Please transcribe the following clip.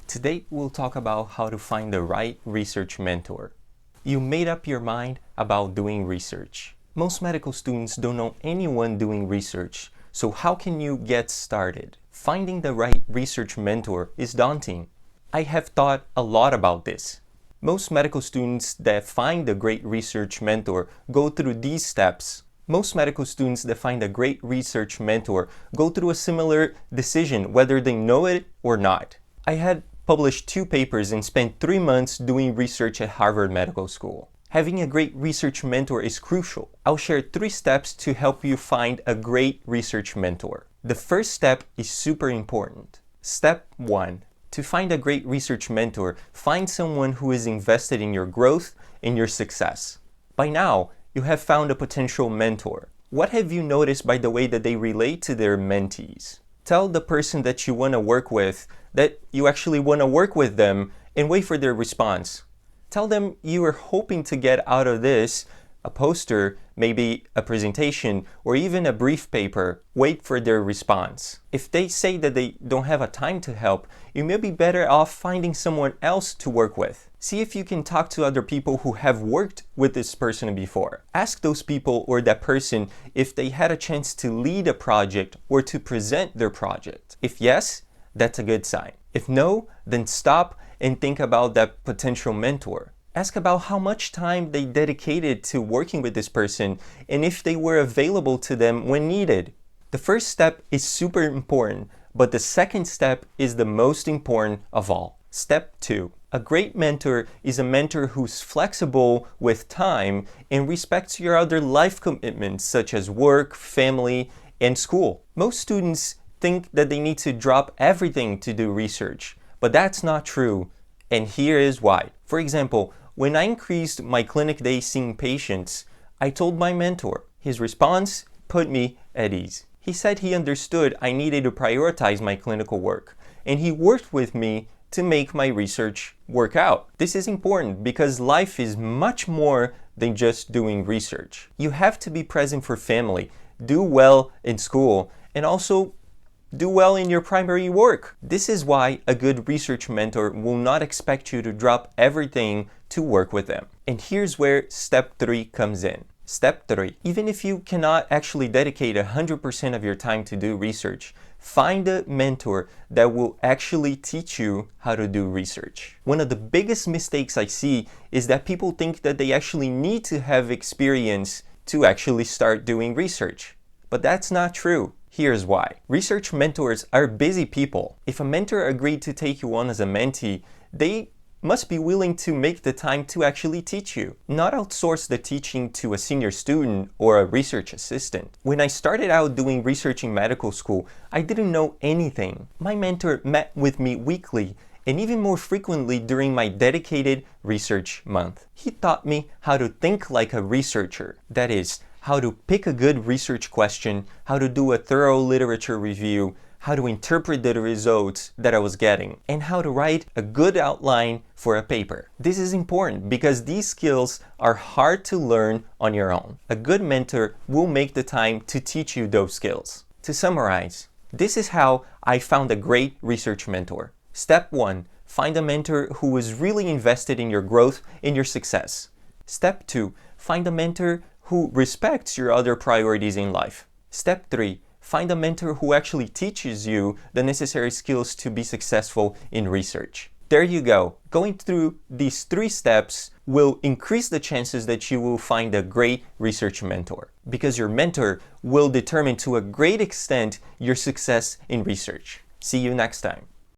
Today we'll talk about how to find the right research mentor. You made up your mind about doing research. Most medical students don't know anyone doing research, so how can you get started? Finding the right research mentor is daunting. I have thought a lot about this. Most medical students that find a great research mentor go through these steps. Most medical students that find a great research mentor go through a similar decision whether they know it or not. I had published 2 papers and spent 3 months doing research at Harvard Medical School. Having a great research mentor is crucial. I'll share 3 steps to help you find a great research mentor. The first step is super important. Step 1. To find a great research mentor, find someone who is invested in your growth and your success. By now, you have found a potential mentor. What have you noticed by the way that they relate to their mentees? Tell the person that you want to work with that you actually want to work with them and wait for their response. Tell them you are hoping to get out of this a poster, maybe a presentation, or even a brief paper. Wait for their response. If they say that they don't have a time to help, you may be better off finding someone else to work with. See if you can talk to other people who have worked with this person before. Ask those people or that person if they had a chance to lead a project or to present their project. If yes, that's a good sign. If no, then stop and think about that potential mentor. Ask about how much time they dedicated to working with this person and if they were available to them when needed. The first step is super important, but the second step is the most important of all. Step 2. A great mentor is a mentor who's flexible with time and respects your other life commitments such as work, family, and school. Most students think that they need to drop everything to do research, but that's not true, and here is why. For example, when I increased my clinic days seeing patients, I told my mentor. His response put me at ease. He said he understood I needed to prioritize my clinical work, and he worked with me to make my research work out. This is important because life is much more than just doing research. You have to be present for family, do well in school, and also do well in your primary work. This is why a good research mentor will not expect you to drop everything to work with them. And here's where step 3 comes in. Step 3. Even if you cannot actually dedicate 100% of your time to do research, find a mentor that will actually teach you how to do research. One of the biggest mistakes I see is that people think that they actually need to have experience to actually start doing research. But that's not true. Here's why. Research mentors are busy people. If a mentor agreed to take you on as a mentee, they must be willing to make the time to actually teach you, not outsource the teaching to a senior student or a research assistant. When I started out doing research in medical school, I didn't know anything. My mentor met with me weekly and even more frequently during my dedicated research month. He taught me how to think like a researcher. That is, how to pick a good research question, how to do a thorough literature review, how to interpret the results that I was getting, and how to write a good outline for a paper. This is important because these skills are hard to learn on your own. A good mentor will make the time to teach you those skills. To summarize, this is how I found a great research mentor. Step 1. Find a mentor who is really invested in your growth and your success. Step 2. Find a mentor who respects your other priorities in life. Step 3. Find a mentor who actually teaches you the necessary skills to be successful in research. There you go. Going through these 3 steps will increase the chances that you will find a great research mentor, because your mentor will determine to a great extent your success in research. See you next time.